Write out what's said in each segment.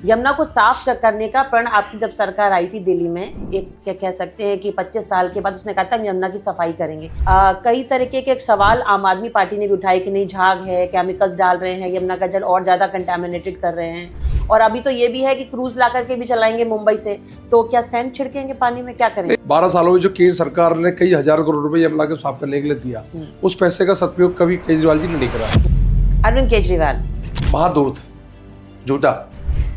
यमुना को साफ करने का प्रण आपकी जब सरकार आई थी दिल्ली में, एक क्या कह सकते हैं कि 25 साल के बाद उसने कहा था हम यमुना की सफाई करेंगे। कई तरीके के एक सवाल आम आदमी पार्टी ने भी उठाए कि नहीं, झाग है, केमिकल्स डाल रहे हैं, यमुना का जल और ज़्यादा कंटेमिनेटेड कर रहे हैं। और अभी तो ये भी है कि क्रूज ला करके भी चलाएंगे मुंबई से, तो क्या सैंड छिड़केंगे पानी में, क्या करेंगे? 12 सालों में जो केंद्र सरकार ने कई हजार करोड़ रुपए यमुना को साफ करने के लिए दिया, उस पैसे का सदुपयोग कभी केजरीवाल जी ने नहीं करा। अरविंद केजरीवाल महाधूर्त, झूठा।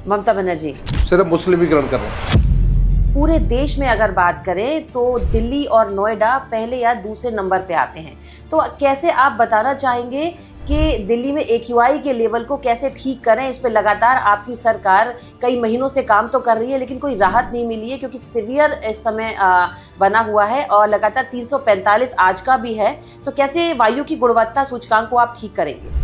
ममता बनर्जी सिर्फ मुस्लिमीकरण कर रहे हैं। पूरे देश में अगर बात करें तो दिल्ली और नोएडा पहले या दूसरे नंबर पे आते हैं। तो कैसे आप बताना चाहेंगे कि दिल्ली में AQI के लेवल को कैसे ठीक करें? इस पे लगातार आपकी सरकार कई महीनों से काम तो कर रही है, लेकिन कोई राहत नहीं मिली है, क्योंकि सीवियर इस समय बना हुआ है और लगातार 345 आज का भी है। तो कैसे वायु की गुणवत्ता सूचकांक को आप ठीक करेंगे?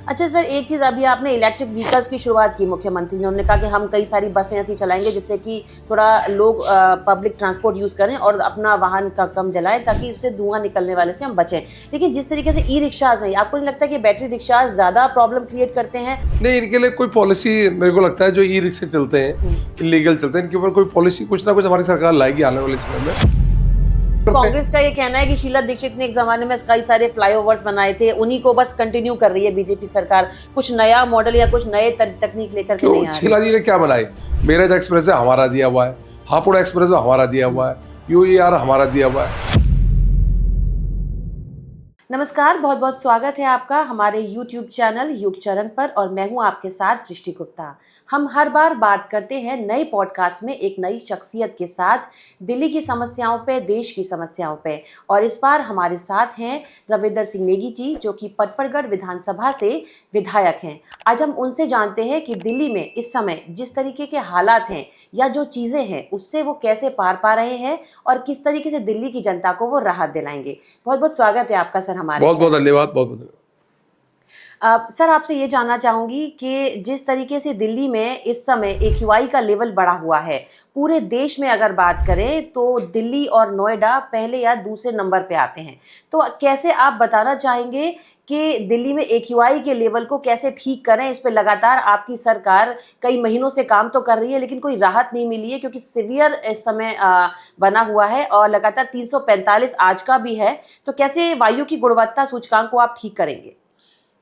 अच्छा सर, एक चीज़, अभी आपने इलेक्ट्रिक व्हीकल्स की शुरुआत की, मुख्यमंत्री ने, उन्होंने कहा कि हम कई सारी बसें ऐसी चलाएंगे जिससे कि थोड़ा लोग पब्लिक ट्रांसपोर्ट यूज़ करें और अपना वाहन का कम जलाएं, ताकि उससे धुआं निकलने वाले से हम बचें। लेकिन जिस तरीके से ई-रिक्शाज हैं, आपको नहीं लगता कि बैटरी रिक्शाज ज़्यादा प्रॉब्लम क्रिएट करते हैं? नहीं, इनके लिए कोई पॉलिसी मेरे को लगता है, जो ई-रिक्शे चलते हैं, इलीगल चलते हैं, इनके ऊपर कोई पॉलिसी कुछ ना कुछ हमारी सरकार लाएगी आने वाले समय में। कांग्रेस का ये कहना है कि शीला दीक्षित ने एक जमाने में कई सारे फ्लाईओवर्स बनाए थे, उन्हीं को बस कंटिन्यू कर रही है बीजेपी सरकार, कुछ नया मॉडल या कुछ नए तकनीक लेकर के नहीं आ रही। शीला जी ने क्या बनाए? मेरठ एक्सप्रेस है हमारा दिया हुआ है, हापुड़ एक्सप्रेस है हमारा दिया हुआ है, UER हमारा दिया हुआ है। नमस्कार, बहुत बहुत स्वागत है आपका हमारे YouTube चैनल युग चरण पर, और मैं हूं आपके साथ दृष्टि गुप्ता। हम हर बार बात करते हैं नए पॉडकास्ट में एक नई शख्सियत के साथ, दिल्ली की समस्याओं पे, देश की समस्याओं पे। और इस बार हमारे साथ हैं रविंदर सिंह नेगी जी, जो कि पटपरगढ़ विधानसभा से विधायक हैं। आज हम उनसे जानते हैं कि दिल्ली में इस समय जिस तरीके के हालात हैं या जो चीज़ें हैं, उससे वो कैसे पार पा रहे हैं और किस तरीके से दिल्ली की जनता को वो राहत दिलाएंगे। बहुत बहुत स्वागत है आपका सर हमारे। बहुत बहुत धन्यवाद, बहुत बहुत धन्यवाद। सर, आपसे ये जानना चाहूँगी कि जिस तरीके से दिल्ली में इस समय AQI का लेवल बढ़ा हुआ है, पूरे देश में अगर बात करें तो दिल्ली और नोएडा पहले या दूसरे नंबर पे आते हैं। तो कैसे आप बताना चाहेंगे कि दिल्ली में AQI के लेवल को कैसे ठीक करें? इस पे लगातार आपकी सरकार कई महीनों से काम तो कर रही है, लेकिन कोई राहत नहीं मिली है, क्योंकि सीवियर इस समय बना हुआ है और लगातार 345 आज का भी है। तो कैसे वायु की गुणवत्ता सूचकांक को आप ठीक करेंगे?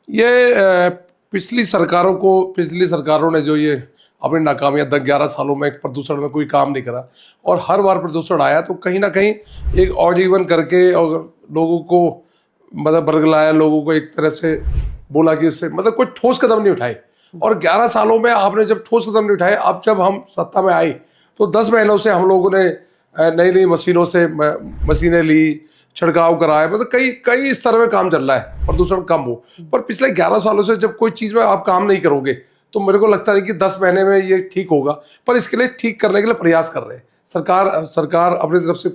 ये पिछली सरकारों ने जो ये अपनी नाकामियां 10-11 सालों में प्रदूषण में कोई काम नहीं करा, और हर बार प्रदूषण आया तो कहीं ना कहीं एक ऑड-इवन करके और लोगों को मतलब बरगलाया, लोगों को एक तरह से बोला कि उससे मतलब कोई ठोस कदम नहीं उठाए। और 11 सालों में आपने जब ठोस कदम नहीं उठाए, अब जब हम सत्ता में आए तो 10 महीनों से हम लोगों ने नई नई मशीनों से मशीनें ली, छिड़काव कराए, मतलब कई स्तर में काम चल रहा है प्रदूषण कम हो। पर पिछले 11 सालों से जब कोई चीज़ में आप काम नहीं करोगे तो मेरे को लगता है कि 10 महीने में ये ठीक होगा। पर इसके लिए ठीक करने के लिए प्रयास कर रहे हैं। सरकार अपनी तरफ से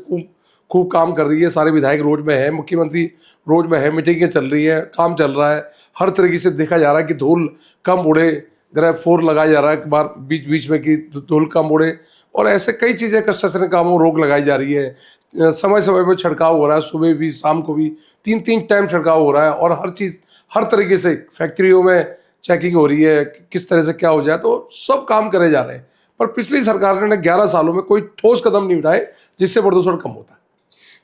खूब काम कर रही है। सारे विधायक रोड में है, मुख्यमंत्री रोड में है, मीटिंगें चल रही है, काम चल रहा है। हर तरीके से देखा जा रहा है कि धूल कम उड़े, ग्रेफ 4 लगाया जा रहा है बार बीच में कि धूल कम उड़े, और ऐसे कई चीज़ें कंस्ट्रक्शन कामों रोक लगाई जा रही है। समय समय पर छिड़काव हो रहा है, सुबह भी शाम को भी 3-3 टाइम छिड़काव हो रहा है, और हर चीज़ हर तरीके से फैक्ट्रियों में चेकिंग हो रही है किस तरह से क्या हो जाए, तो सब काम करे जा रहे हैं। पर पिछली सरकार ने 11 सालों में कोई ठोस कदम नहीं उठाए जिससे प्रदूषण कम होता है।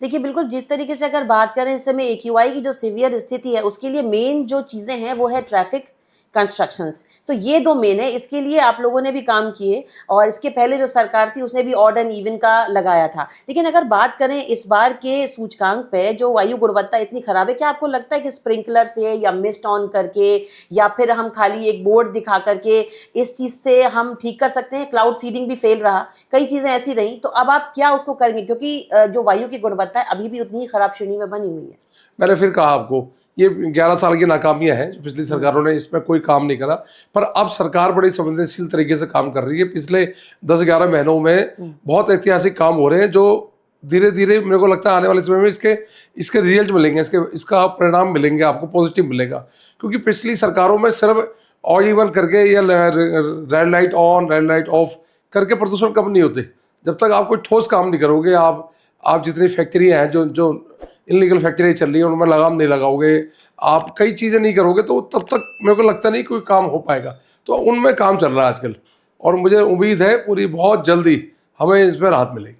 देखिए, बिल्कुल जिस तरीके से अगर बात करें इस समय AQI की जो सीवियर स्थिति है, उसके लिए मेन जो चीज़ें हैं वो है ट्रैफिक, कंस्ट्रक्शंस। तो ये दो मेन है, इसके लिए आप लोगों ने भी काम किए, और इसके पहले जो सरकार थी उसने भी ऑड एंड इवन का लगाया था। लेकिन अगर बात करें इस बार के सूचकांक पे, जो वायु गुणवत्ता इतनी खराब है, क्या आपको लगता है कि स्प्रिंकलर से या मिस्ट ऑन करके या फिर हम खाली एक बोर्ड दिखा करके इस चीज़ से हम ठीक कर सकते हैं? क्लाउड सीडिंग भी फेल रहा, कई चीज़ें ऐसी रही, तो अब आप क्या उसको करेंगे? क्योंकि जो वायु की गुणवत्ता है अभी भी उतनी ही खराब श्रेणी में बनी हुई है। मैंने फिर कहा आपको, ये 11 साल की नाकामियां हैं जो पिछली सरकारों ने इसमें कोई काम नहीं करा। पर अब सरकार बड़ी संवेदनशील तरीके से काम कर रही है। पिछले 10-11 महीनों में बहुत ऐतिहासिक काम हो रहे हैं, जो धीरे धीरे मेरे को लगता है आने वाले समय में इसके रिजल्ट मिलेंगे, इसका परिणाम मिलेंगे, आपको पॉजिटिव मिलेगा। क्योंकि पिछली सरकारों में सिर्फ ऑड इवन करके या red light on red light of करके प्रदूषण कम नहीं होते। जब तक आप कोई ठोस काम नहीं करोगे, आप जितनी फैक्ट्रियाँ हैं जो इलीगल फैक्ट्री चल रही है, उनमें लगाम नहीं लगाओगे, आप कई चीज़ें नहीं करोगे, तो तब तक मेरे को लगता नहीं कोई काम हो पाएगा। तो उनमें काम चल रहा है आजकल, और मुझे उम्मीद है पूरी बहुत जल्दी हमें इसमें राहत मिलेगी।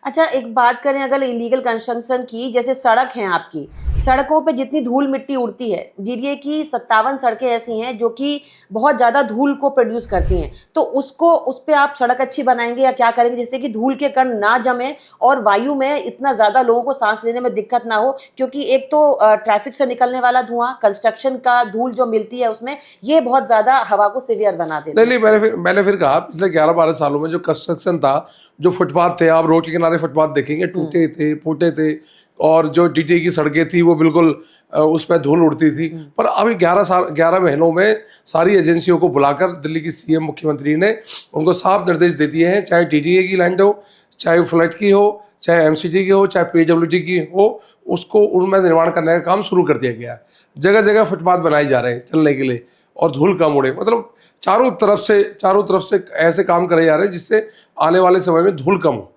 अच्छा, एक बात करें अगर इलीगल कंस्ट्रक्शन की, जैसे सड़क हैं आपकी, सड़कों पे जितनी धूल मिट्टी उड़ती है, दीजिए कि 57 सड़कें ऐसी हैं जो कि बहुत ज़्यादा धूल को प्रोड्यूस करती हैं, तो उसको उस पे आप सड़क अच्छी बनाएंगे या क्या करेंगे जिससे कि धूल के कण ना जमे और वायु में इतना ज़्यादा लोगों को सांस लेने में दिक्कत ना हो? क्योंकि एक तो ट्रैफिक से निकलने वाला धुआं, कंस्ट्रक्शन का धूल जो मिलती है उसमें, ये बहुत ज़्यादा हवा को सीवियर बना देता है। नहीं, मैंने फिर कहा, पिछले 11-12 सालों में जो कंस्ट्रक्शन था, जो फुटपाथ थे, आप रोड के किनारे फुटपाथ देखेंगे, टूटे थे, फूटे थे, और जो डीटी की सड़कें थी वो बिल्कुल उस पर धूल उड़ती थी। पर अभी 11 महीनों में सारी एजेंसियों को बुलाकर दिल्ली की सीएम मुख्यमंत्री ने उनको साफ निर्देश दे दिए हैं, चाहे टीटीए की लैंड हो, चाहे फ्लड की हो, चाहे एमसीडी की हो, चाहे पीडब्ल्यूडी की हो, उसको उनमें निर्माण करने का काम शुरू कर दिया गया है। जगह जगह फुटपाथ बनाए जा रहे हैं चलने के लिए, और धूल कम उड़े, मतलब चारों तरफ से ऐसे काम करे जा रहे हैं जिससे आने वाले समय में धूल कम हो।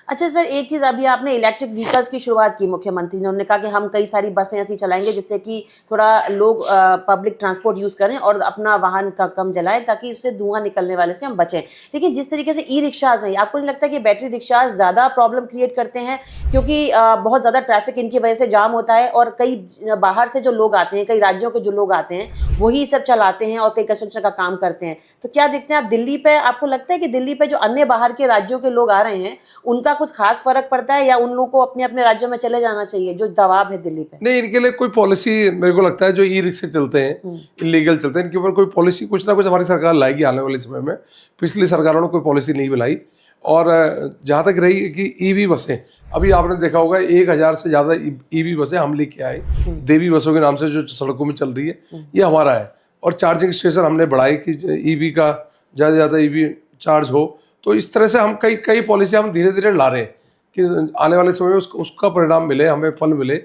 अच्छा सर, एक चीज़, अभी आपने इलेक्ट्रिक व्हीकल्स की शुरुआत की मुख्यमंत्री ने, उन्होंने कहा कि हम कई सारी बसें ऐसी चलाएंगे जिससे कि थोड़ा लोग पब्लिक ट्रांसपोर्ट यूज़ करें और अपना वाहन का कम जलाएं ताकि उससे धुआं निकलने वाले से हम बचें। लेकिन जिस तरीके से ई रिक्शाज़ हैं, आपको नहीं लगता कि बैटरी रिक्शाज़ ज़्यादा प्रॉब्लम क्रिएट करते हैं? क्योंकि बहुत ज़्यादा ट्रैफिक इनकी वजह से जाम होता है और कई बाहर से जो लोग आते हैं, कई राज्यों के जो लोग आते हैं, वही सब चलाते हैं और कई कंस्ट्रक्शन का काम करते हैं। तो क्या देखते हैं आप दिल्ली पे, आपको लगता है कि दिल्ली पे जो अन्य बाहर के राज्यों के लोग आ रहे हैं उनका कुछ खास फर्क पड़ता है, या उन लोगों को अपने अपने राज्यों में चले जाना चाहिए जो दबाव है दिल्ली पे? नहीं, इनके लिए कोई पॉलिसी मेरे को लगता है, जो ई रिक्शे चलते हैं, इलीगल चलते हैं, इनके ऊपर कोई पॉलिसी कुछ ना कुछ हमारी सरकार लाएगी आने वाले समय में। पिछली सरकारों ने कोई पॉलिसी नहीं बनाई। और जहाँ तक रही कि ईवी बसें, अभी आपने देखा होगा 1000 से ज़्यादा ईवी बसें हम लेके आए, देवी बसों के नाम से, जो सड़कों में चल रही है, ये हमारा है। और चार्जिंग स्टेशन हमने बढ़ाए कि ईवी का ज़्यादा से ज़्यादा ईवी चार्ज हो। तो इस तरह से हम कई पॉलिसी हम धीरे धीरे ला रहे हैं कि आने वाले समय में उसका परिणाम मिले, हमें फल मिले,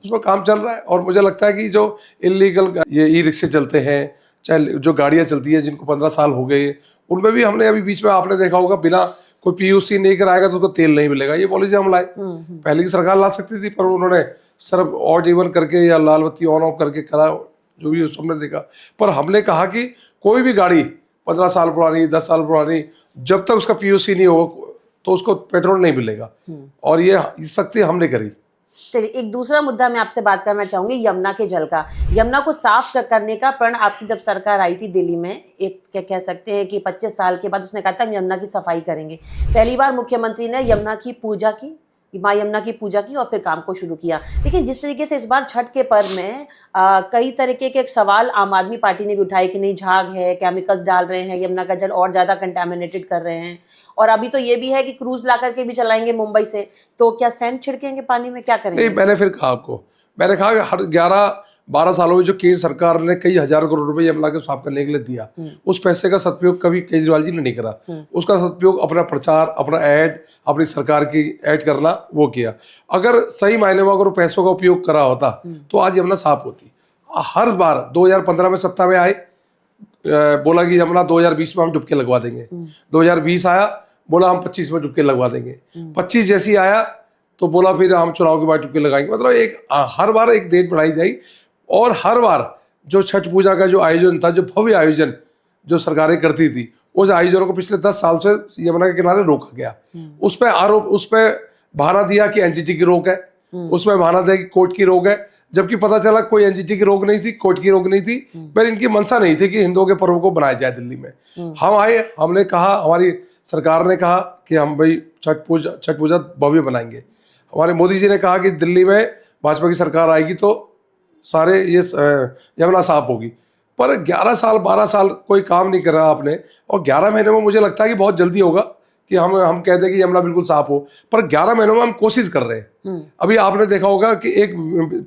उस पर काम चल रहा है। और मुझे लगता है कि जो इलीगल ये ई रिक्शे चलते हैं, चाहे जो गाड़ियाँ चलती हैं जिनको 15 साल हो गए, उनमें भी हमने अभी बीच में, आपने देखा होगा, बिना कोई पीयूसी नहीं कराएगा तो उसको तेल नहीं मिलेगा, ये पॉलिसी हम लाए। पहले की सरकार ला सकती थी, पर उन्होंने सिर्फ ऑड इवन करके या लाल बत्ती ऑन ऑफ करके करा, जो भी सबने देखा। पर हमने कहा कि कोई भी गाड़ी 15 साल पुरानी, 10 साल पुरानी, जब तक उसका पीयूसी नहीं हो तो उसको पेट्रोल नहीं मिलेगा। और ये सख्ती हमने करी। चलिए, एक दूसरा मुद्दा मैं आपसे बात करना चाहूंगी, यमुना के जल का। यमुना को साफ करने का प्रण आपकी जब सरकार आई थी दिल्ली में, एक क्या कह सकते हैं कि 25 साल के बाद उसने कहा था हम यमुना की सफाई करेंगे। पहली बार मुख्यमंत्री ने यमुना की पूजा की, माँ यमुना की पूजा की और फिर काम को शुरू किया। लेकिन जिस तरीके से इस बार छठ के पर्व में कई तरीके के सवाल आम आदमी पार्टी ने भी उठाए कि नहीं, झाग है, केमिकल्स डाल रहे हैं, यमुना का जल और ज़्यादा कंटामिनेटेड कर रहे हैं, और अभी तो ये भी है कि क्रूज ला करके भी चलाएंगे मुंबई से, तो क्या सेंट छिड़केंगे पानी में, क्या करेंगे? नहीं, मैंने फिर कहा आपको, मैंने कहा कि हर 11-12 सालों में जो केंद्र सरकार ने कई हजार करोड़ रुपए यमुना के साफ करने के लिए दिया, उस पैसे का सदुपयोग कभी केजरीवाल जी ने नहीं करा। उसका सदुपयोग अपना प्रचार, अपना ऐड, अपनी सरकार की ऐड करना, वो किया। अगर सही मायने में अगर पैसों का उपयोग करा होता तो आज यमुना साफ होती। हर बार 2015 में सत्ता में आए, बोला कि यमुना 2020 में हम डुबके लगवा देंगे, 2020 आया, बोला हम 25 में डुबके लगवा देंगे, 25 जैसी आया तो बोला फिर हम चुनाव के बाद डुबके लगाएंगे। मतलब एक हर बार एक डेट बढ़ाई जाए। और हर बार जो छठ पूजा का जो आयोजन था, जो भव्य आयोजन जो सरकारें करती थी, उस आयोजनों को पिछले 10 साल से यमुना के किनारे रोका गया। उस पर आरोप, उस पर बहाना दिया कि एनजीटी की रोक है, उसमें बहाना दिया कि कोर्ट की रोक है, जबकि पता चला कोई एनजीटी की रोक नहीं थी, कोर्ट की रोक नहीं थी। पर इनकी मंशा नहीं थी कि हिंदुओं के पर्व को बनाया जाए दिल्ली में। हम आए, हमने कहा, हमारी सरकार ने कहा कि हम भाई छठ पूजा भव्य बनाएंगे। हमारे मोदी जी ने कहा कि दिल्ली में भाजपा की सरकार आएगी तो सारे ये यमुना साफ होगी। पर 11 साल 12 साल कोई काम नहीं कर रहा आपने, और 11 महीने में मुझे लगता है कि बहुत जल्दी होगा कि हम कहते हैं कि यमुना बिल्कुल साफ हो। पर 11 महीनों में हम कोशिश कर रहे हैं। अभी आपने देखा होगा कि एक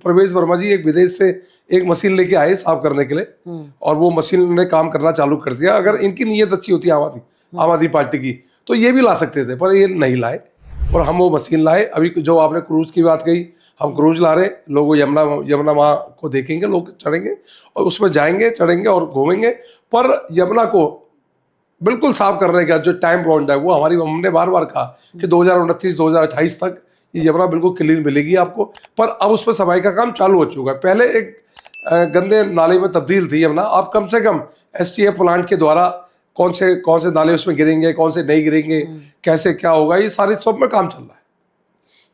प्रवेश वर्मा जी एक विदेश से एक मशीन लेके आए साफ करने के लिए, और वो मशीन ने काम करना चालू कर दिया। अगर इनकी नीयत अच्छी होती आम आदमी पार्टी की, तो ये भी ला सकते थे, पर ये नहीं लाए और हम वो मशीन लाए। अभी जो आपने क्रूज की बात कही, हम क्रूज ला रहे, लोग यमुना माँ को देखेंगे, लोग चढ़ेंगे और उसमें जाएंगे, चढ़ेंगे और घूमेंगे। पर यमुना को बिल्कुल साफ करने का जो टाइम बाउंड है, वो हमने बार बार कहा कि 2029-2028 तक ये यमुना बिल्कुल क्लीन मिलेगी आपको। पर अब उस पर सफाई का काम चालू हो चुका है। पहले एक गंदे नाले में तब्दील थी यमुना, अब कम से कम STF प्लांट के द्वारा कौन से नाले उसमें गिरेंगे, कौन से नहीं गिरेंगे, कैसे क्या होगा, ये सारे सब में काम चल रहा है।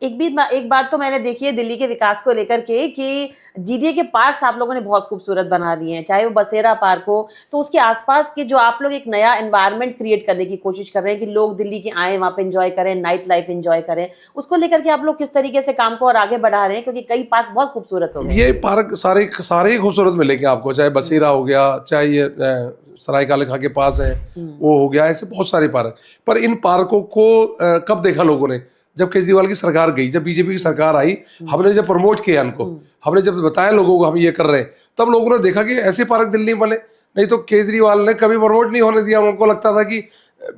एक बात तो मैंने देखी है दिल्ली के विकास को लेकर के कि GDA के पार्क्स आप लोगों ने बहुत खूबसूरत बना दिए हैं, चाहे वो बसेरा पार्क हो, तो उसके आसपास के जो आप लोग एक नया एनवायरनमेंट क्रिएट करने की कोशिश कर रहे हैं कि लोग दिल्ली के आए, वहाँ पे एंजॉय करें, नाइट लाइफ एंजॉय करें, उसको लेकर के आप लोग किस तरीके से काम को और आगे बढ़ा रहे हैं, क्योंकि कई पार्क बहुत खूबसूरत हो गए। ये पार्क सारे ही खूबसूरत मिलेंगे आपको, चाहे बसेरा हो गया, चाहे ये सराय काले खां के पास है वो हो गया, ऐसे बहुत सारे पार्क। पर इन पार्कों को कब देखा लोगों ने? जब केजरीवाल की सरकार गई, जब BJP की सरकार आई, हमने जब प्रमोट किया इनको, हमने जब बताया लोगों को हम ये कर रहे हैं, तब लोगों ने देखा कि ऐसे पार्क दिल्ली में बने। नहीं तो केजरीवाल ने कभी प्रमोट नहीं होने दिया, उनको लगता था कि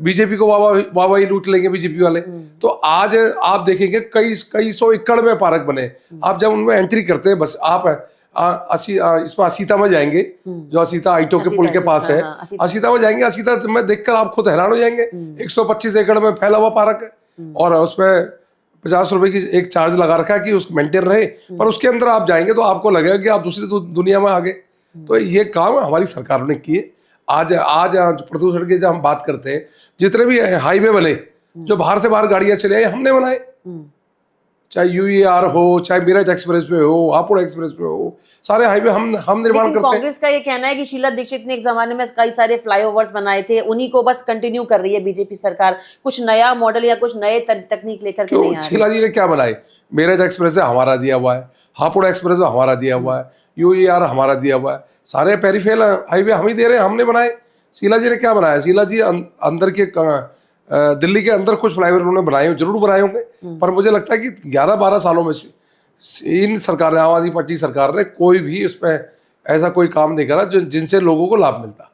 BJP को वाह ही लूट लेंगे BJP वाले। तो आज आप देखेंगे कई सौ एकड़ में पार्क बने। आप जब उनमें एंट्री करते हैं, बस आप इसमें असीता में जाएंगे, जो असीता आइटो के पुल के पास है, असीता में जाएंगे, असीता में देखकर आप खुद हैरान हो जाएंगे। 125 एकड़ में फैला हुआ पार्क है और उसमें 50 रुपए की एक चार्ज लगा रखा है कि उसको मेंटेन रहे, पर उसके अंदर आप जाएंगे तो आपको लगेगा कि आप दूसरी दुनिया में आ गए। तो ये काम हमारी सरकार ने किए। आज प्रदूषण की जब हम बात करते हैं, जितने भी हाईवे बने, जो बाहर से बाहर गाड़ियां चले आई, हमने बनाए। चाहे UER हो, चाहे मेरठ एक्सप्रेस वे हो, हापुड़ एक्सप्रेस वे हो, सारे हाईवे हम निर्माण करते हैं। कांग्रेस का ये कहना है कि शीला दीक्षित ने एक जमाने में कई सारे फ्लाईओवर्स बनाए थे, उन्हीं को बस कंटिन्यू कर रही है BJP सरकार, कुछ नया मॉडल या कुछ नए तकनीक लेकर के नहीं आ रही। शीला जी ने क्या बनाए? मेरठ एक्सप्रेस हमारा दिया हुआ है, हापुड़ एक्सप्रेस हमारा दिया हुआ है, UER हमारा दिया हुआ है, सारे पेरिफेरल हाईवे हम ही दे रहे हैं, हमने बनाए। शीला जी ने क्या बनाया? शीला जी अंदर के दिल्ली के अंदर कुछ फ्लाईओवर उन्होंने बनाए, जरूर बनाए होंगे, पर मुझे लगता है कि 11-12 सालों में इन सरकार ने, आम आदमी पार्टी सरकार ने, कोई भी उस पर ऐसा कोई काम नहीं करा जिनसे लोगों को लाभ मिलता।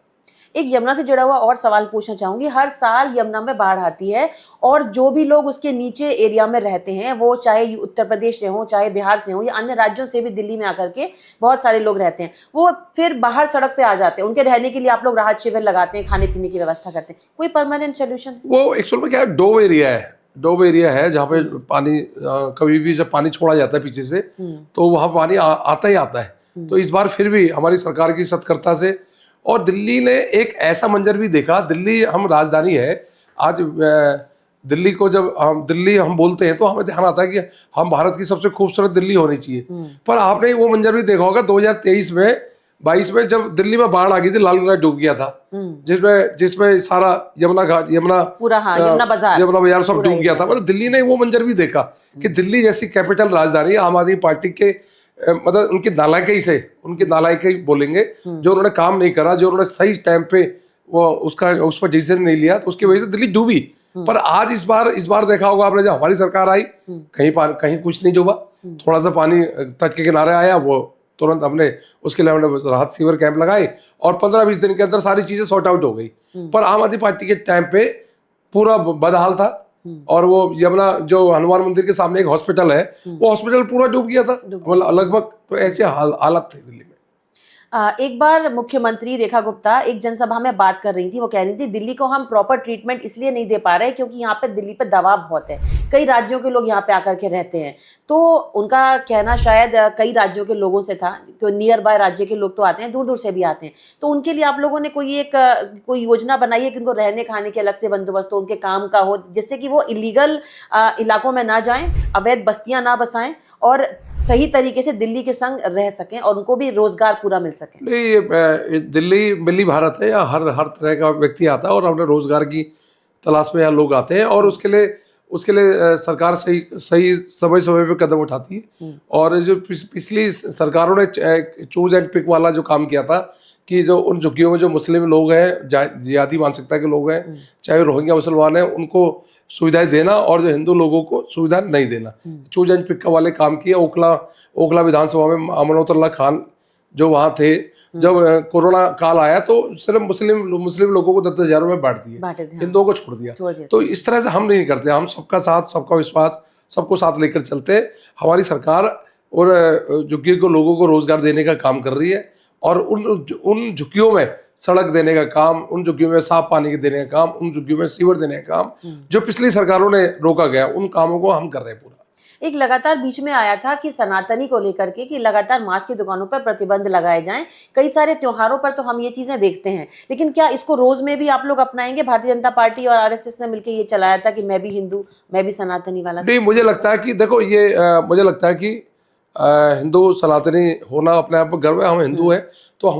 एक यमुना से जुड़ा हुआ और सवाल पूछना चाहूंगी। हर साल यमुना में बाढ़ आती है और जो भी लोग उसके नीचे एरिया में रहते हैं, वो चाहे उत्तर प्रदेश से हो, चाहे बिहार से हो, या अन्य राज्यों से भी दिल्ली में आकर के बहुत सारे लोग रहते हैं, वो फिर बाहर सड़क पे आ जाते हैं। उनके रहने के लिए आप लोग राहत शिविर लगाते हैं, खाने पीने की व्यवस्था करते हैं, कोई परमानेंट सोल्यूशन? वो एक्चुअल में क्या है, डोब एरिया है जहाँ पे पानी कभी भी जब पानी छोड़ा जाता है पीछे से, तो वहाँ पानी आता ही आता है। तो इस बार फिर भी हमारी सरकार की सतर्कता से, और दिल्ली ने एक ऐसा मंजर भी देखा, दिल्ली हम राजधानी है आज, दिल्ली को जब दिल्ली हम बोलते हैं तो हमें ध्यान आता है कि हम भारत की सबसे खूबसूरत दिल्ली होनी चाहिए। पर आपने वो मंजर भी देखा होगा 2023 में जब दिल्ली में बाढ़ आ गई थी, लाल किला डूब गया था, जिसमें सारा यमुना पूरा, यमुना बाजार सब डूब गया था। मतलब दिल्ली ने वो मंजर भी देखा कि दिल्ली जैसी कैपिटल राजधानी, आम आदमी पार्टी के मतलब उनकी नालायकी बोलेंगे, जो उन्होंने काम नहीं करा, जो उन्होंने सही टाइम पे उस पर डिसीजन नहीं लिया, तो उसकी वजह से दिल्ली डूबी। पर आज इस बार देखा होगा आपने, जब हमारी सरकार आई, कहीं कुछ नहीं डूबा, थोड़ा सा पानी तट के किनारे आया, वो तुरंत हमने उसके लिए हमने राहत शिविर कैंप लगाए और 15-20 दिन के अंदर सारी चीजें सॉर्ट आउट हो गई। पर आम आदमी पार्टी के टाइम पे पूरा बदहाल था, और वो यमुना जो हनुमान मंदिर के सामने एक हॉस्पिटल है, वो हॉस्पिटल पूरा डूब गया था लगभग। तो ऐसे हालत थे दिल्ली में। एक बार मुख्यमंत्री रेखा गुप्ता एक जनसभा में बात कर रही थी, वो कह रही थी दिल्ली को हम प्रॉपर ट्रीटमेंट इसलिए नहीं दे पा रहे क्योंकि यहाँ पे दिल्ली पे दबाव बहुत है, कई राज्यों के लोग यहाँ पे आकर के रहते हैं। तो उनका कहना शायद कई राज्यों के लोगों से था, नियर बाय राज्य के लोग तो आते हैं, दूर दूर से भी आते हैं, तो उनके लिए आप लोगों ने कोई योजना बनाई है कि उनको रहने खाने के अलग से बंदोबस्त हो, उनके काम का हो, जिससे कि वो इलीगल इलाकों में ना जाएं, अवैध बस्तियां ना बसाएं और सही तरीके से दिल्ली के संग रह सकें और उनको भी रोजगार पूरा मिल सके? नहीं, दिल्ली मिली भारत है, या हर तरह का व्यक्ति आता है और अपने रोजगार की तलाश में यहाँ लोग आते हैं, और उसके लिए सरकार सही समय पे कदम उठाती है। और जो पिछली सरकारों ने चूज एंड पिक वाला जो काम किया था कि जो उन झुग्गियों में जो मुस्लिम लोग हैं, जिहादी मानसिकता के लोग हैं, चाहे रोहिंग्या मुसलमान हैं, उनको सुविधाएं देना, और जो हिंदू लोगों को सुविधा नहीं देना, चूज एंड पिक वाले काम किए। ओखला विधानसभा में अमनोतुल्लाह खान जो वहाँ थे, जब कोरोना काल आया तो सिर्फ मुस्लिम लोगों को 10,000 में बांट दिए, हिंदुओं को छोड़ दिया। तो इस तरह से हम नहीं करते, हम सबका साथ, सबका विश्वास, सबको साथ लेकर चलते हैं। हमारी सरकार और झुग्गी को लोगों को रोजगार देने का काम कर रही है, और उन झुग्गियों में सड़क देने का काम, उन झुग्गियों में साफ पानी देने का काम, उन झुग्गियों में सीवर देने का काम जो पिछली सरकारों ने रोका गया, उन कामों को हम कर रहे हैं पूरा। एक लगातार बीच में आया था कि सनातनी को लेकर के कि लगातार मांस की दुकानों पर प्रतिबंध लगाए जाएं। कई सारे त्योहारों पर तो हम ये चीजें देखते हैं, लेकिन क्या इसको रोज में भी आप लोग अपनाएंगे? भारतीय जनता पार्टी और आरएसएस ने मिलकर ये चलाया था कि मैं भी हिंदू, मैं भी सनातनी वाला। नहीं, मुझे लगता है कि देखो ये मुझे लगता है कि हिंदू सनातनी होना अपने आप में गर्व है। हम हिंदू हैं, तो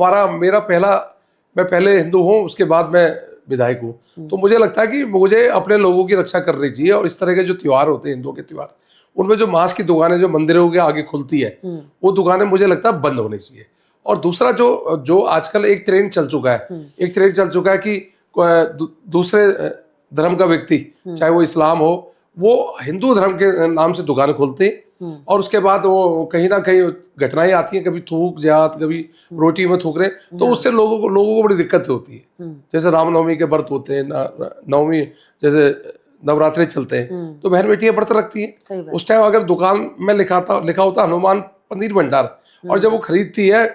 मैं पहले हिंदू हूँ, उसके बाद मैं विधायक हूँ। तो मुझे लगता है कि मुझे अपने लोगों की रक्षा करनी चाहिए, और इस तरह के जो त्यौहार होते हैं, हिंदुओं के त्यौहार, उनमें जो मांस की दुकानें जो मंदिरों के आगे खुलती है, वो दुकानें मुझे लगता है बंद होनी चाहिए। और दूसरा जो आजकल एक ट्रेंड चल चुका है कि दूसरे धर्म का व्यक्ति, चाहे वो इस्लाम हो, वो हिंदू धर्म के नाम से दुकानें खोलते हैं, और उसके बाद वो कहीं ना कहीं घटनाएं आती हैं, कभी थूक जात, कभी रोटी में थूक रहे, तो उससे लोगों को बड़ी दिक्कत होती है। जैसे रामनवमी के व्रत होते हैं, नवमी जैसे नवरात्रे चलते हैं, तो बहन बेटियां व्रत रखती हैं। उस टाइम अगर दुकान में लिखा होता हनुमान पनीर भंडार, और जब वो खरीदती है,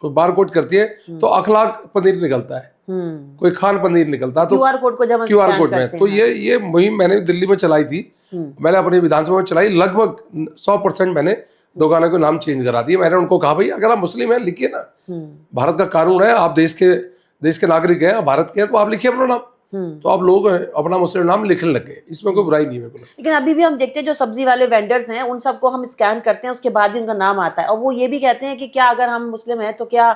बारकोड करती है, तो 1 लाख पनीर निकलता है, कोई खान पनीर निकलता है। तो क्यूआर कोड को जब हम क्यूआर स्कैन कोड में, करते तो हैं। ये मुहिम मैंने दिल्ली में चलाई थी। मैंने अपनी विधानसभा में चलाई, लगभग 100% मैंने दुकानों के नाम चेंज करा दिए। मैंने उनको कहा, भाई अगर आप मुस्लिम हैं लिखिए ना, भारत का कानून है, आप देश के नागरिक हैं, भारत के हैं, तो आप लिखिए अपना नाम। तो आप लोग अपना मुस्लिम नाम लिखने लगे, इसमें कोई बुराई नहीं है। लेकिन अभी भी हम देखते हैं जो सब्जी वाले वेंडर्स हैं, उन सबको हम स्कैन करते हैं, उसके बाद ही उनका नाम आता है, और वो ये भी कहते हैं कि क्या अगर हम मुस्लिम हैं तो क्या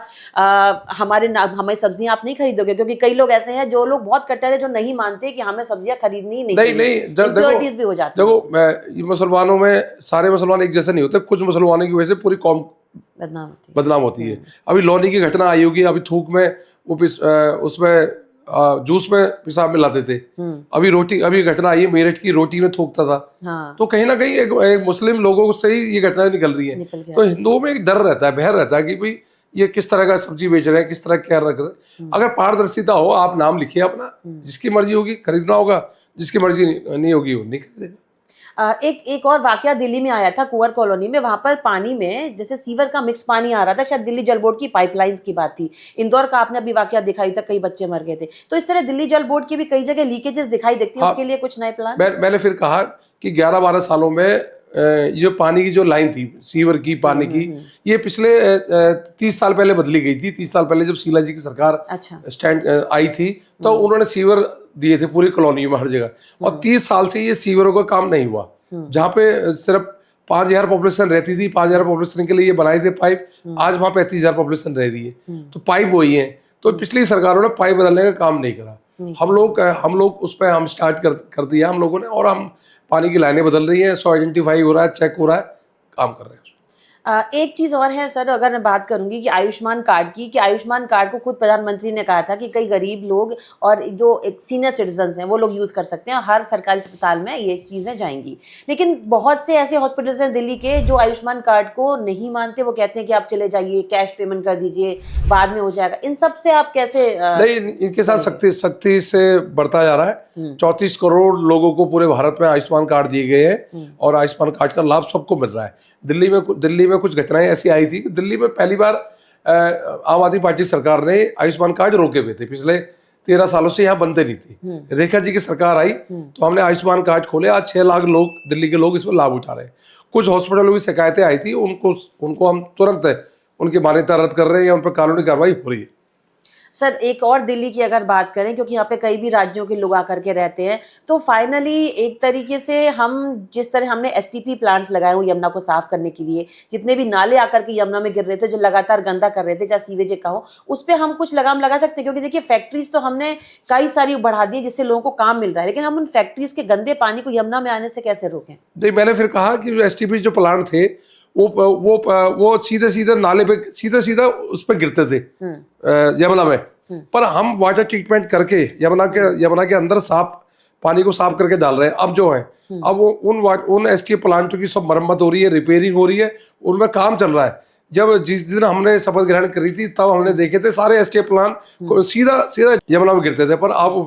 हमारी सब्जियां आप नहीं खरीदोगे? क्योंकि कई लोग ऐसे हैं जो लोग बहुत कट्टर है, जो नहीं मानते कि हमें सब्जियां खरीदनी ही नहीं चाहिए। इम्प्योरिटीज भी हो जाती है। देखो, मुसलमानों में सारे मुसलमान एक जैसे नहीं होते, कुछ मुसलमानों की वजह से पूरी कौम बदनाम होती है। अभी लौनी की घटना आई होगी, अभी थूक में वो उसमें जूस में पेशाब मिलाते थे। अभी घटना आई है, मेरठ की रोटी में थूकता था। हाँ। तो कहीं ना कहीं एक मुस्लिम लोगों से ही ये घटनाएं निकल रही है। तो हिंदुओं में एक डर रहता है, भय रहता है कि भाई ये किस तरह का सब्जी बेच रहे हैं, किस तरह क्या रख रहे हैं। अगर पारदर्शिता हो, आप नाम लिखिए अपना, जिसकी मर्जी होगी खरीदना होगा, जिसकी मर्जी नहीं होगी वो नहीं खरीदेगा। एक और वाकया दिल्ली में आया था, कुंवर कॉलोनी में। वहां पर पानी में जैसे सीवर का मिक्स पानी आ रहा था, शायद दिल्ली जल बोर्ड की पाइपलाइंस की बात थी। इंदौर का आपने अभी वाकया दिखाई था, कई बच्चे मर गए थे। तो इस तरह दिल्ली जल बोर्ड की भी कई जगह लीकेजेस दिखाई देती है। उसके लिए कुछ नए प्लान? मैंने फिर कहा कि 11-12 सालों में ये पानी की जो लाइन थी, सीवर की पानी की, ये पिछले 30 साल पहले बदली गई थी। 30 साल पहले जब शीला जी की सरकार स्टैंड आई थी, तो उन्होंने सीवर दिए थे पूरी कॉलोनी में हर जगह, और 30 साल से ये सीवरों का काम नहीं हुआ। जहाँ पे सिर्फ 5000 पॉपुलेशन रहती थी, 5000 पॉपुलेशन के लिए ये बनाए थे पाइप, आज वहाँ 35,000 पॉपुलेशन रह रही है, तो पाइप वही है। तो पिछली सरकारों ने पाइप बदलने का काम नहीं करा। हम लोग उस पर हम स्टार्ट कर दिया हम लोगों ने, और हम पानी की लाइनें बदल रही हैं, सो आइडेंटिफाई हो रहा है, चेक हो रहा है, काम कर रहे हैं। एक चीज और है सर, अगर मैं बात करूंगी कि आयुष्मान कार्ड की, कि आयुष्मान कार्ड को खुद प्रधानमंत्री ने कहा था कि कई गरीब लोग और जो एक सीनियर सिटीजन हैं वो लोग यूज कर सकते हैं, और हर सरकारी अस्पताल में ये चीजें जाएंगी। लेकिन बहुत से ऐसे हॉस्पिटल्स हैं दिल्ली के जो आयुष्मान कार्ड को नहीं मानते। वो कहते हैं कि आप चले जाइए, कैश पेमेंट कर दीजिए, बाद में हो जाएगा। इन सब से आप कैसे नहीं, इनके साथ सख्ती से बढ़ता जा रहा है। 34 करोड़ लोगों को पूरे भारत में आयुष्मान कार्ड दिए गए हैं, और आयुष्मान कार्ड का लाभ सबको मिल रहा है। दिल्ली में कुछ घटनाएं ऐसी आई थी कि दिल्ली में पहली बार आम आदमी पार्टी सरकार ने आयुष्मान कार्ड रोके हुए थे। पिछले 13 सालों से यहाँ बनते नहीं थी। रेखा जी की सरकार आई, तो हमने आयुष्मान कार्ड खोले। आज 6 लाख लोग, दिल्ली के लोग, इसमें लाभ उठा रहे हैं। कुछ हॉस्पिटलों की शिकायतें आई थी, उनको हम तुरंत उनकी मान्यता रद्द कर रहे हैं, या उन पर कानूनी कार्रवाई हो रही है। सर एक और दिल्ली की अगर बात करें, क्योंकि यहाँ पे कई भी राज्यों के लोग आकर के रहते हैं, तो फाइनली एक तरीके से हम जिस तरह हमने एसटीपी प्लांट्स लगाए हुए यमुना को साफ करने के लिए, जितने भी नाले आकर के यमुना में गिर रहे थे, जो लगातार गंदा कर रहे थे, चाहे सीवेज का हो, उस पर हम कुछ लगाम लगा सकते हैं। क्योंकि देखिए फैक्ट्रीज तो हमने कई सारी बढ़ा दी जिससे लोगों को काम मिल रहा है, लेकिन हम उन फैक्ट्रीज के गंदे पानी को यमुना में आने से कैसे रोकें? नहीं, मैंने फिर कहा कि जो एसटीपी जो प्लांट थे वो सीधे नाले पे सीधा उस पर गिरते थे यमुना में। पर हम वाटर ट्रीटमेंट करके यमुना के अंदर पानी को साफ करके डाल रहे हैं। अब जो है, अब वो उन एसटी प्लांटों की सब मरम्मत हो रही है, रिपेयरिंग हो रही है, उनमें काम चल रहा है। जिस दिन हमने शपथ ग्रहण करी थी, तब हमने देखे थे सारे एसटी प्लांट सीधा यमुना में गिरते थे, पर अब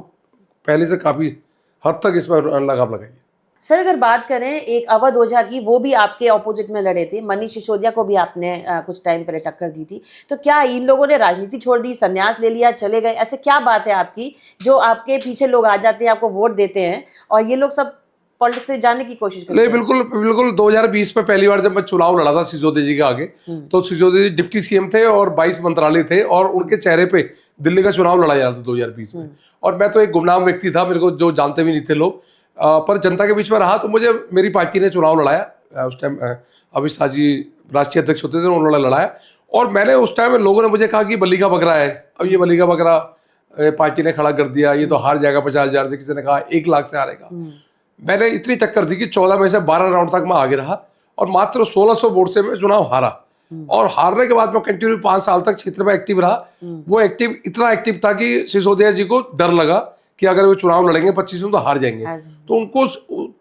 पहले से काफी हद तक इस पर लगाम लगाई। सर अगर बात करें एक अवध ओझा की, वो भी आपके ऑपोजिट में लड़े थे। मनीष सिसोदिया को भी आपने कुछ टाइम पहले टक्कर दी थी। तो क्या इन लोगों ने राजनीति छोड़ दी, संन्यास ले लिया, चले गए? ऐसे क्या बात है आपकी जो आपके पीछे लोग आ जाते हैं, आपको वोट देते हैं, और ये लोग सब पॉलिटिक्स से जाने की कोशिश करते नहीं, हैं? बिल्कुल बिल्कुल। 2020 में पहली बार जब मैं चुनाव लड़ा था सिसोदिया जी के आगे, तो सिसोदिया जी डिप्टी सीएम थे और 22 मंत्रालय थे और उनके चेहरे पे दिल्ली का चुनाव लड़ा जा रहा था 2020 में। और मैं तो एक गुमनाम व्यक्ति था, मेरे को जो जानते भी नहीं थे लोग, पर जनता के बीच में रहा तो मुझे मेरी पार्टी ने चुनाव लड़ाया। उस टाइम अमित शाह जी राष्ट्रीय अध्यक्ष होते थे, उन्होंने लड़ाया। और मैंने उस टाइम लोगों ने मुझे कहा कि बल्ली का बकरा है, अब ये बल्ली का बकरा पार्टी ने खड़ा कर दिया, ये तो हार जाएगा 50,000 से, किसी ने कहा 1 लाख से हारेगा। मैंने इतनी टक्कर दी कि 14 में से 12 राउंड तक मैं आगे रहा और मात्र 1600 वोट से मैं चुनाव हारा। और हारने के बाद मैं कंटिन्यू 5 साल तक क्षेत्र में एक्टिव रहा। वो इतना एक्टिव था कि सिसोदिया जी को डर लगा कि अगर वो चुनाव लड़ेंगे 25 में तो हार जाएंगे। तो उनको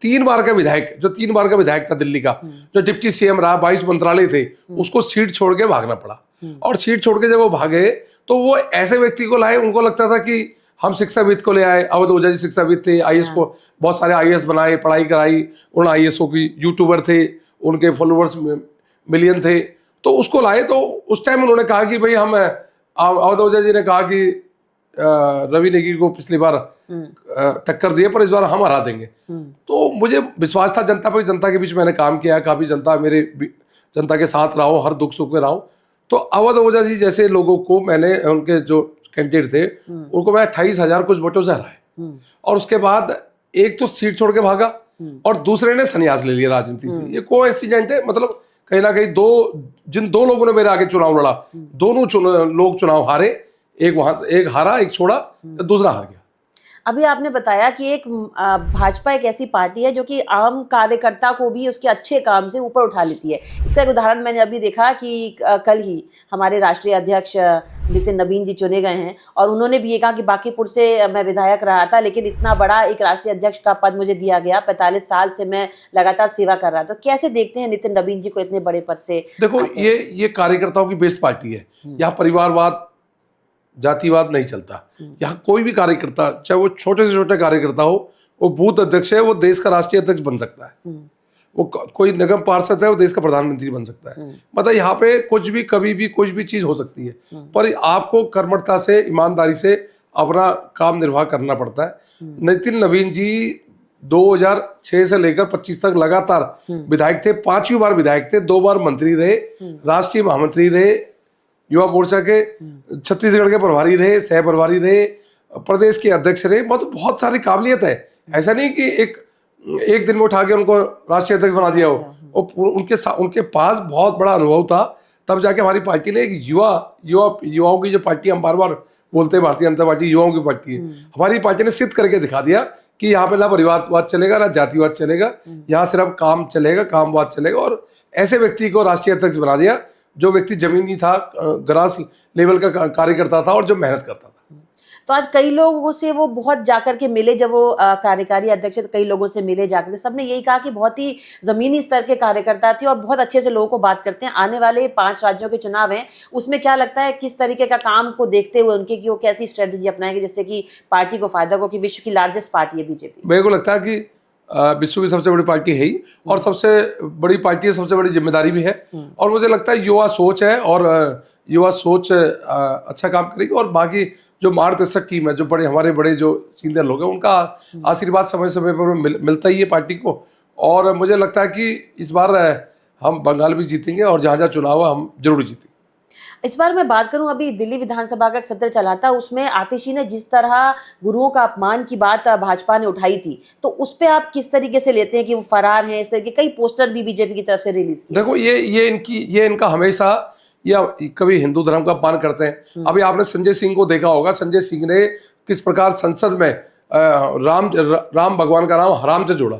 3 बार का विधायक, जो 3 बार का विधायक था दिल्ली का, जो डिप्टी सीएम रहा, 22 मंत्रालय थे, उसको सीट छोड़ के भागना पड़ा। और सीट छोड़ के जब वो भागे तो वो ऐसे व्यक्ति को लाए, उनको लगता था कि हम शिक्षाविद को ले आए। अवध ओझा जी शिक्षाविद थे, आईएएस को बहुत सारे आईएएस बनाए, पढ़ाई कराई उन आईएएसओ की, यूट्यूबर थे, उनके फॉलोअर्स मिलियन थे, तो उसको लाए। तो उस टाइम उन्होंने कहा कि भाई हम, अवध ओझा जी ने कहा कि रवि नेगी को पिछली बार टक्कर दिए पर इस बार हम हरा देंगे। तो मुझे विश्वास था जनता पर, जनता के बीच मैंने काम किया, काफी जनता के साथ रहा हूं, हर दुख सुख में रहा हूं। तो अवध ओझा जी जैसे लोगों को मैंने, उनके जो कैंडिडेट थे उनको मैं 28,000 कुछ वोटों से हराया। और उसके बाद एक तो सीट छोड़ के भागा और दूसरे ने संन्यास ले लिया राजनीति से। ये कोइंसिडेंट है, मतलब कहीं ना कहीं जिन दो लोगों ने मेरे आगे चुनाव लड़ा, दोनों लोग चुनाव हारे, एक हारा, एक छोड़ा, दूसरा हार गया। अभी आपने बताया कि एक भाजपा एक ऐसी पार्टी है जो कि आम कार्यकर्ता को भी उसके अच्छे काम से ऊपर उठा लेती है। इसका एक उदाहरण मैंने अभी देखा कि कल ही हमारे राष्ट्रीय अध्यक्ष नितिन नवीन जी चुने गए हैं और उन्होंने भी ये कहा कि बांकीपुर से मैं विधायक रहा था, लेकिन इतना बड़ा एक राष्ट्रीय अध्यक्ष का पद मुझे दिया गया, 45 साल से मैं लगातार सेवा कर रहा था। तो कैसे देखते हैं नितिन नवीन जी को इतने बड़े पद से? देखो, ये कार्यकर्ताओं की बेस्ट पार्टी है। यहाँ परिवारवाद, जातिवाद नहीं चलता। यहाँ कोई भी कार्यकर्ता, चाहे वो छोटे से छोटे कार्यकर्ता हो, वो बूथ अध्यक्ष है, वो देश का राष्ट्रीय अध्यक्ष बन सकता है। वो कोई निगम पार्षद है, वो देश का प्रधानमंत्री बन सकता है। मतलब यहाँ पे कुछ भी, कभी भी कुछ भी चीज हो सकती है, पर आपको कर्मठता से, ईमानदारी से अपना काम निर्वाह करना पड़ता है। नितिन नवीन जी 2006 से लेकर 25 तक लगातार विधायक थे, 5वीं बार विधायक थे, 2 बार मंत्री रहे, राष्ट्रीय महामंत्री रहे, युवा मोर्चा के छत्तीसगढ़ के प्रभारी रहे, सह प्रभारी रहे, प्रदेश के अध्यक्ष रहे। मतलब बहुत सारी काबिलियत है। ऐसा नहीं कि एक दिन में उठा के उनको राष्ट्रीय अध्यक्ष बना दिया हो। उनके पास बहुत बड़ा अनुभव था, तब जाके हमारी पार्टी ने एक युवाओं की जो पार्टी, हम बार बार बोलते हैं भारतीय जनता पार्टी युवाओं की पार्टी है, हमारी पार्टी ने सिद्ध करके दिखा दिया कि यहाँ पे ना परिवारवाद चलेगा, ना जातिवाद चलेगा, यहाँ सिर्फ काम चलेगा, कामवाद चलेगा। और ऐसे व्यक्ति को राष्ट्रीय अध्यक्ष बना दिया जो व्यक्ति जमीनी था, ग्रास लेवल का कार्यकर्ता था और जो मेहनत करता था। तो आज कई लोगों से वो बहुत जाकर के मिले, जब वो कार्यकारी अध्यक्ष थे, कई लोगों से मिले जाकर के, सबने यही कहा कि बहुत ही जमीनी स्तर के कार्यकर्ता थे और बहुत अच्छे से लोगों को बात करते हैं। आने वाले 5 राज्यों के चुनाव हैं, उसमें क्या लगता है किस तरीके का काम को देखते हुए उनके, कि वो कैसी स्ट्रेटेजी अपनाएंगे जिससे कि पार्टी को फायदा हो, कि विश्व की लार्जेस्ट पार्टी है बीजेपी? मेरे को लगता है कि विश्व की सबसे बड़ी पार्टी है ही, और सबसे बड़ी पार्टी है, सबसे बड़ी जिम्मेदारी भी है। और मुझे लगता है युवा सोच है, और युवा सोच अच्छा काम करेगी। और बाकी जो मार्गदर्शक टीम है, जो हमारे बड़े जो सीनियर लोग हैं, उनका आशीर्वाद समय समय पर मिलता ही है पार्टी को। और मुझे लगता है कि इस बार हम बंगाल भी जीतेंगे और जहाँ जहाँ चुनाव है हम जरूर जीतेंगे। इस बार मैं बात करूं, अभी दिल्ली विधानसभा का सत्र चला था, उसमें आतिशी ने जिस तरह गुरुओं का अपमान की बात भाजपा ने उठाई थी, तो उस पे आप किस तरीके से लेते हैं कि वो फरार हैं? इस तरह के कई पोस्टर भी बीजेपी की तरफ से रिलीज किए। देखो, ये इनका हमेशा, या कभी हिंदू धर्म का अपमान करते हैं। अभी आपने संजय सिंह को देखा होगा, संजय सिंह ने किस प्रकार संसद में राम भगवान का नाम हराम से जोड़ा।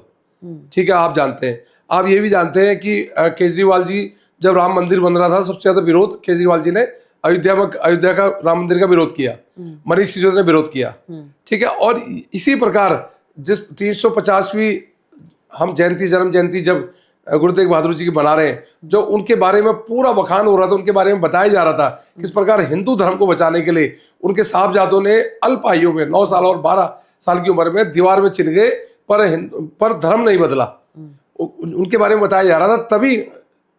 ठीक है, आप जानते हैं। आप ये भी जानते हैं कि केजरीवाल जी, जब राम मंदिर बन रहा था, सबसे ज्यादा विरोध केजरीवाल जी ने अयोध्या का राम मंदिर का विरोध किया, मनीष सिसोदिया ने विरोध किया। ठीक है, और इसी प्रकार जिस 350वीं हम जन्म जयंती जब गुरु तेग बहादुर जी की बना रहे हैं, जो उनके बारे में पूरा बखान हो रहा था, उनके बारे में बताया जा रहा था किस प्रकार हिंदू धर्म को बचाने के लिए उनके साहबजादों ने अल्प आयु में 9 साल और 12 साल की उम्र में दीवार में चिन गए, पर धर्म नहीं बदला। उनके बारे में बताया जा रहा था। तभी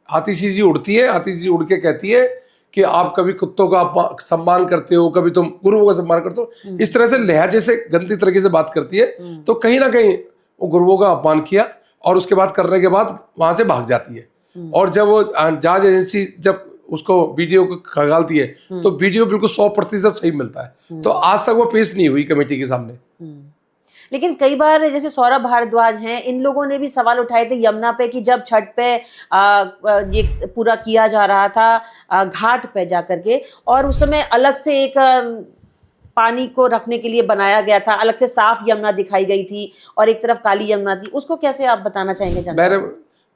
आतिशी जी उड़ती है, आतिशी जी उड़ के कहती है कि आप कभी कुत्तों का सम्मान करते हो, कभी तुम गुरुओं का सम्मान करते हो। इस तरह से लहजे से, गंदी तरीके से बात करती है। तो कहीं ना कहीं वो गुरुओं का अपमान किया और उसके बाद करने के बाद वहां से भाग जाती है। और जब वो जांच एजेंसी जब उसको वीडियो को खंगालती है तो वीडियो बिल्कुल 100% सही मिलता है। तो आज तक वो पेश नहीं हुई कमेटी के सामने। लेकिन कई बार जैसे सौरभ भारद्वाज हैं, इन लोगों ने भी सवाल उठाए थे यमुना पे कि जब छठ पे ये पूरा किया जा रहा था घाट पे जाकर के, और उस समय अलग से एक पानी को रखने के लिए बनाया गया था, अलग से साफ यमुना दिखाई गई थी और एक तरफ काली यमुना थी, उसको कैसे आप बताना चाहेंगे जनता को?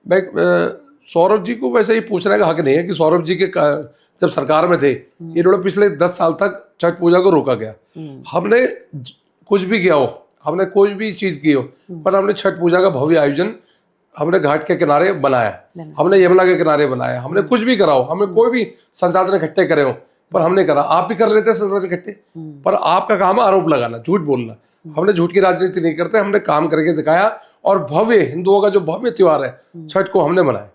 मैं सौरभ जी को वैसे ही पूछने का हक नहीं है कि सौरभ जी के जब सरकार में थे इन्होंने पिछले 10 साल तक छठ पूजा को रोका गया। हमने कुछ भी किया हो, हमने कोई भी चीज की हो, पर हमने छठ पूजा का भव्य आयोजन हमने घाट के किनारे बनाया, हमने यमुना के किनारे बनाया, हमने कुछ भी करा हो, हमें कोई भी संसाधन इकट्ठे करे हो, पर हमने करा। आप भी कर लेते हैं संसाधन इकट्ठे, पर आपका काम है आरोप लगाना, झूठ बोलना। हमने झूठ की राजनीति नहीं करते, हमने काम करके दिखाया और भव्य हिंदुओं का जो भव्य त्योहार है छठ को हमने मनाया।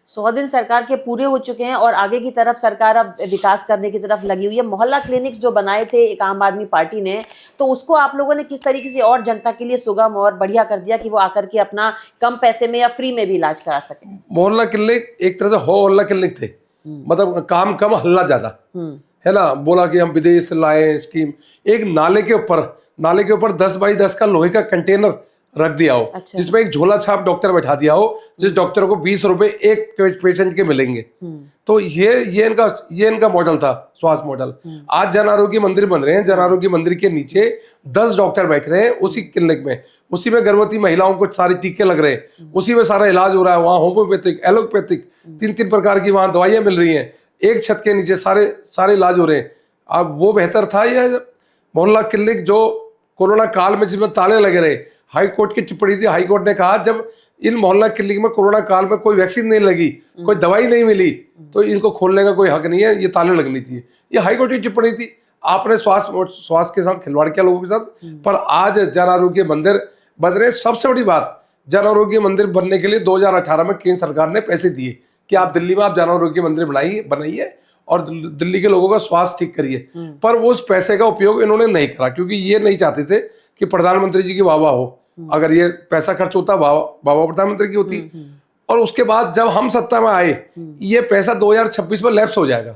100 दिन सरकार के पूरे हो चुके हैं और आगे की तरफ सरकार अब विकास करने की तरफ लगी हुई है। मोहल्ला क्लिनिक्स जो बनाए थे एक आम आदमी पार्टी ने, तो उसको आप लोगों ने किस तरीके से और जनता के लिए सुगम और बढ़िया कर दिया कि वो आकर के अपना कम पैसे में या फ्री में भी इलाज करा सके? मोहल्ला क्लिनिक एक तरह से मोहल्ला क्लिनिक थे, मतलब काम कम हल्ला ज्यादा, है ना। बोला कि हम विदेश से लाए स्कीम। एक नाले के ऊपर 10 बाई 10 का लोहे का कंटेनर रख दिया हो, अच्छा। जिसमें एक झोला छाप डॉक्टर बैठा दिया हो, जिस डॉक्टर को 20 रुपए एक पेशेंट के मिलेंगे। तो ये इनका मॉडल था, स्वास्थ्य मॉडल। आज जन आरोग्य मंदिर बन रहे हैं, जन आरोग्य मंदिर के नीचे 10 डॉक्टर बैठ रहे हैं उसी क्लिनिक में, उसी में गर्भवती महिलाओं को सारे टीके लग रहे हैं, उसी में सारा इलाज हो रहा है। वहाँ होम्योपैथिक, एलोपैथिक 3 प्रकार की वहाँ दवाइयाँ मिल रही हैं, एक छत के नीचे सारे इलाज हो रहे हैं। अब वो बेहतर था या मोहल्ला क्लिनिक जो कोरोना काल में जिसमें ताले लगे रहे? हाई कोर्ट की टिप्पणी थी, हाई कोर्ट ने कहा जब इन मोहल्ला क्लिनिक में कोरोना काल में कोई वैक्सीन नहीं लगी, कोई दवाई नहीं मिली, तो इनको खोलने का कोई हक नहीं है, ये ताले लगनी चाहिए। ये हाई कोर्ट की टिप्पणी थी। आपने स्वास्थ्य के साथ खिलवाड़ किया लोगों के साथ। पर आज जन आरोग्य मंदिर बन रहे। सबसे बड़ी बात, जन आरोग्य मंदिर बनने के लिए 2018 में केंद्र सरकार ने पैसे दिए कि आप दिल्ली में आप जन आरोग्य मंदिर बनाइए और दिल्ली के लोगों का स्वास्थ्य ठीक करिए। पर वो उस पैसे का उपयोग इन्होंने नहीं करा, क्योंकि ये नहीं चाहते थे कि प्रधानमंत्री जी की वाहवा हो। अगर ये पैसा खर्च होता वाहवा प्रधानमंत्री की होती। और उसके बाद जब हम सत्ता में आए, ये पैसा 2026 में लैप्स हो जाएगा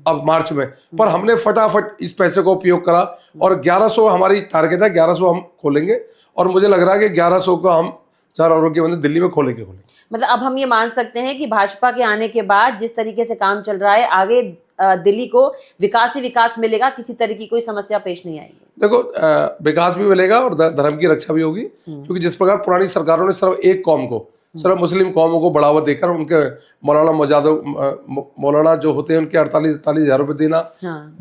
अब मार्च में, पर हमने फटाफट इस पैसे को उपयोग करा और 1100 हमारी टारगेट है, 1100 हम खोलेंगे। और मुझे लग रहा है कि 1100 को हम जन आरोग्य मंदिर दिल्ली में खोलेंगे। मतलब अब हम ये मान सकते हैं कि भाजपा के आने के बाद जिस तरीके से काम चल रहा है, आगे दिल्ली को विकास ही विकास मिलेगा, किसी तरह की कोई समस्या पेश नहीं आएगी। देखो, विकास भी मिलेगा और धर्म की रक्षा भी होगी, क्योंकि जिस प्रकार पुरानी सरकारों ने सिर्फ एक कौम को, सिर्फ मुस्लिम कौमों को बढ़ावा देकर उनके मौलाना जो होते हैं उनके 48 हज़ार रुपये देना,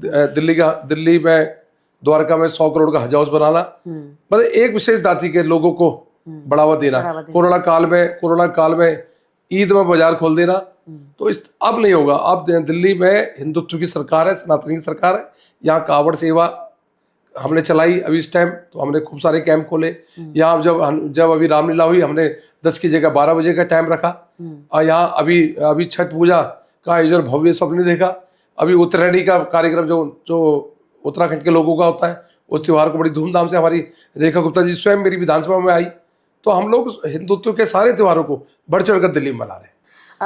दिल्ली में द्वारका में 100 करोड़ का हज हाउस बनाना, मतलब एक विशेष जाति के लोगों को बढ़ावा देना। कोरोना काल में ईद में बाजार खोल देना, तो अब नहीं होगा। अब दिल्ली में हिंदुत्व की सरकार है, सनातन की सरकार है। यहाँ कावड़ सेवा हमने चलाई अभी इस टाइम, तो हमने खूब सारे कैंप खोले। यहाँ जब अभी रामलीला हुई, हमने 10 की जगह 12 बजे का टाइम रखा। और यहाँ अभी छठ पूजा का आयोजन भव्य सबने देखा। अभी उत्तरायणी का कार्यक्रम जो उत्तराखंड के लोगों का होता है, उस त्योहार को बड़ी धूमधाम से हमारी रेखा गुप्ता जी स्वयं मेरी विधानसभा में आई। तो हम लोग हिंदुत्व के सारे त्योहारों को बढ़ चढ़कर दिल्ली में मना रहे हैं।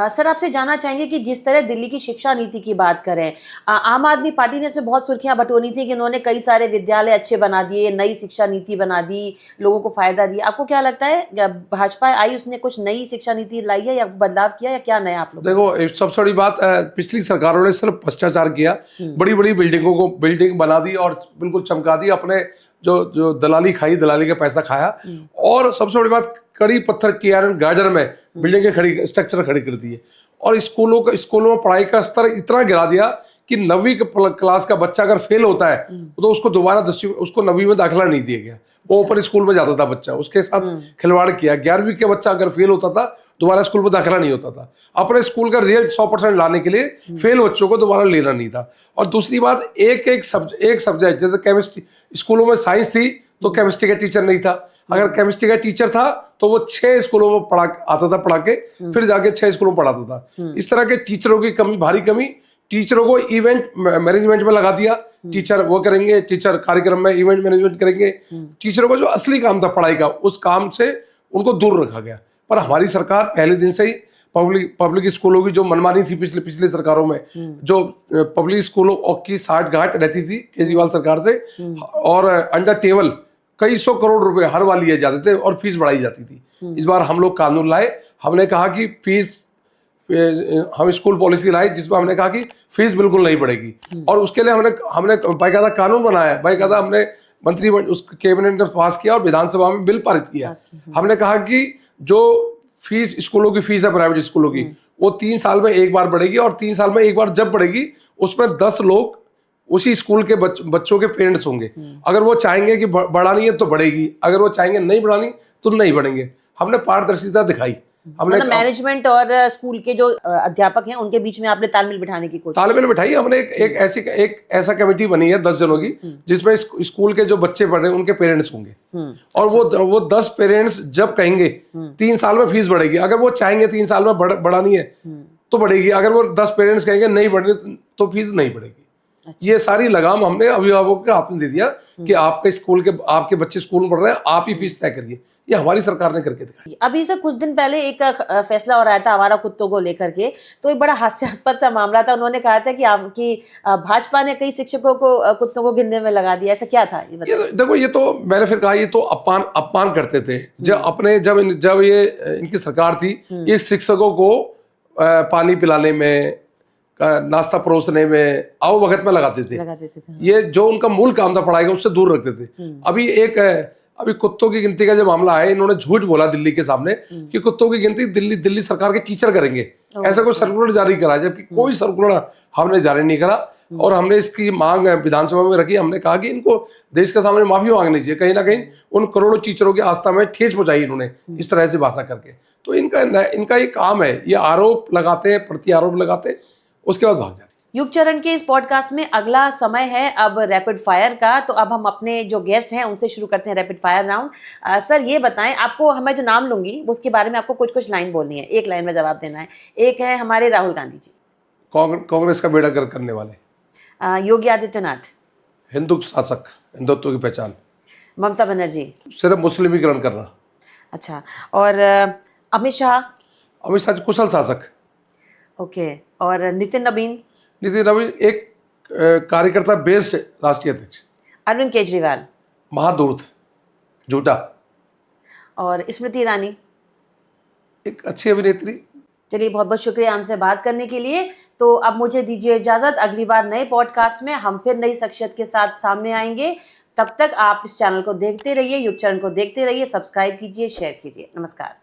सर, आपसे जानना चाहेंगे कि जिस तरह दिल्ली की शिक्षा नीति की बात करें, आम आदमी पार्टी ने इसमें बहुत सुर्खियां बटोरी थी कि उन्होंने कई सारे विद्यालय अच्छे बना दिए, नई शिक्षा नीति बना दी, लोगों को फायदा दिया। आपको क्या लगता है, भाजपा आई उसने कुछ नई शिक्षा नीति लाई है या बदलाव किया, या क्या नया आप लोग? देखो, सबसे बड़ी बात, पिछली सरकारों ने सिर्फ भ्रष्टाचार किया, बड़ी बड़ी बिल्डिंग बना दी और बिल्कुल चमका दी, अपने जो दलाली खाई, दलाली का पैसा खाया। और सबसे बड़ी बात, कड़ी पत्थर की आयरन गार्डन में बिल्डिंगें स्ट्रक्चर खड़ी कर दिए। और स्कूलों में पढ़ाई का स्तर इतना गिरा दिया कि 9वीं क्लास का बच्चा अगर फेल होता है तो उसको दोबारा 9वीं में दाखिला नहीं दिया गया। वो ओपन स्कूल में जाता था बच्चा, उसके साथ खिलवाड़ किया। 11वीं का बच्चा अगर फेल होता था, दोबारा स्कूल में दाखिला नहीं होता था। अपने स्कूल का रिजल्ट 100% लाने के लिए फेल बच्चों को दोबारा लेना नहीं था। और दूसरी बात, एक सब्जेक्ट, जैसे केमिस्ट्री, स्कूलों में साइंस थी तो केमिस्ट्री का टीचर नहीं था। अगर केमिस्ट्री का टीचर था तो वो 6 स्कूलों में पढ़ा के फिर जाके 6 स्कूलों में पढ़ाता था। इस तरह के टीचरों की कमी, भारी कमी, टीचरों को इवेंट मैनेजमेंट में लगा दिया, टीचर वो करेंगे, टीचर कार्यक्रम में इवेंट मैनेजमेंट करेंगे। टीचरों को जो असली काम था पढ़ाई का, उस काम से उनको दूर रखा गया। पर हमारी सरकार पहले दिन से ही पब्लिक स्कूलों की जो मनमानी थी पिछली सरकारों में, जो पब्लिक स्कूलों की साठ गांठ रहती थी केजरीवाल सरकार से, और अंडर टेबल कई 100 करोड़ रुपए हर बार लिए जाते थे और फीस बढ़ाई जाती थी। इस बार हम लोग कानून लाए, हमने कहा कि फीस, हम स्कूल पॉलिसी लाए जिसमें हमने कहा कि फीस बिल्कुल नहीं बढ़ेगी, और उसके लिए हमने बाकायदा कानून बनाया, बाकायदा हमने मंत्री उस कैबिनेट ने पास किया और विधानसभा में बिल पारित किया। हमने कहा कि जो फीस स्कूलों की फीस है प्राइवेट स्कूलों की, वो 3 साल में एक बार बढ़ेगी, और 3 साल में एक बार जब बढ़ेगी उसमें 10 लोग उसी स्कूल के बच्चों के पेरेंट्स होंगे। अगर वो चाहेंगे कि बढ़ानी है तो बढ़ेगी, अगर वो चाहेंगे नहीं बढ़ानी तो नहीं बढ़ेंगे। हमने पारदर्शिता दिखाई। हमने मतलब मैनेजमेंट और स्कूल के जो अध्यापक हैं उनके बीच में आपने तालमेल बिठाने की कोशिश तालमेल बिठाई। हमने एक ऐसा कमेटी बनी है 10 जनों की, जिसमें स्कूल के जो बच्चे पढ़ रहे हैं उनके पेरेंट्स होंगे, और वो 10 पेरेंट्स जब कहेंगे 3 साल में फीस बढ़ेगी, अगर वो चाहेंगे 3 साल में बढ़ानी है तो बढ़ेगी, अगर वो 10 पेरेंट्स कहेंगे नहीं बढ़नी तो फीस नहीं बढ़ेगी। ये सारी लगाम हमने अभिभावकों के हाथ में दे दिया कि आपके बच्चे स्कूल में पढ़ रहे हैं, आप ही फीस तय करिए। ये हमारी सरकार ने करके दिखाई। अभी से कुछ दिन पहले एक फैसला हो रहा था आवारा कुत्तों को लेकर के, तो एक बड़ा हास्यास्पद सा मामला था। उन्होंने कहा था कि भाजपा ने कई शिक्षकों को कुत्तों को गिनने में लगा दिया। ऐसा क्या था ये देखो, ये तो मैंने फिर कहा, ये तो अपमान करते थे। जब ये इनकी सरकार थी, ये शिक्षकों को पानी पिलाने में, नाश्ता परोसने में, अवभगत में लगाते थे। ये जो उनका मूल काम था पढ़ाई का, उससे दूर रखते थे। अभी कुत्तों की गिनती का जब मामला है, इन्होंने झूठ बोला दिल्ली के सामने कि कुत्तों की गिनती दिल्ली सरकार के टीचर करेंगे। ऐसा कोई सर्कुलर जारी करा, जबकि कोई सर्कुलर हमने जारी नहीं करा। और हमने इसकी मांग विधानसभा में रखी। हमने कहा कि इनको देश के सामने माफी मांगनी चाहिए। कहीं ना कहीं उन करोड़ों टीचरों की आस्था में ठेस पहुंचाई इन्होंने इस तरह से भाषा करके। तो इनका ये काम है, ये आरोप लगाते हैं, प्रति आरोप लगाते हैं, उसके बाद भाग जाते हैं। युग चरण के इस पॉडकास्ट में अगला समय है अब रैपिड फायर का। तो अब हम अपने जो गेस्ट हैं उनसे शुरू करते हैं रैपिड फायर राउंड। सर ये बताएं, आपको मैं जो नाम लूंगी उसके बारे में आपको कुछ लाइन बोलनी है, एक लाइन में जवाब देना है। एक है हमारे राहुल गांधी जी, कांग्रेस का बेड़ा गर्क करने वाले। योगी आदित्यनाथ, हिंदू शासक, हिंदुत्व की पहचान। ममता बनर्जी, सिर्फ मुस्लिमीकरण करना। अच्छा, और अमित शाह कुशल शासक। ओके, और नितिन नवीन एक कार्यकर्ता बेस्ड राष्ट्रीय अध्यक्ष। अरविंद केजरीवाल, महाधूर्त, झूठा। और स्मृति ईरानी, एक अच्छी अभिनेत्री। चलिए, बहुत बहुत शुक्रिया हमसे बात करने के लिए। तो अब मुझे दीजिए इजाजत, अगली बार नए पॉडकास्ट में हम फिर नई शख्सियत के साथ सामने आएंगे। तब तक आप इस चैनल को देखते रहिए, युग चरण को देखते रहिए, सब्सक्राइब कीजिए, शेयर कीजिए। नमस्कार।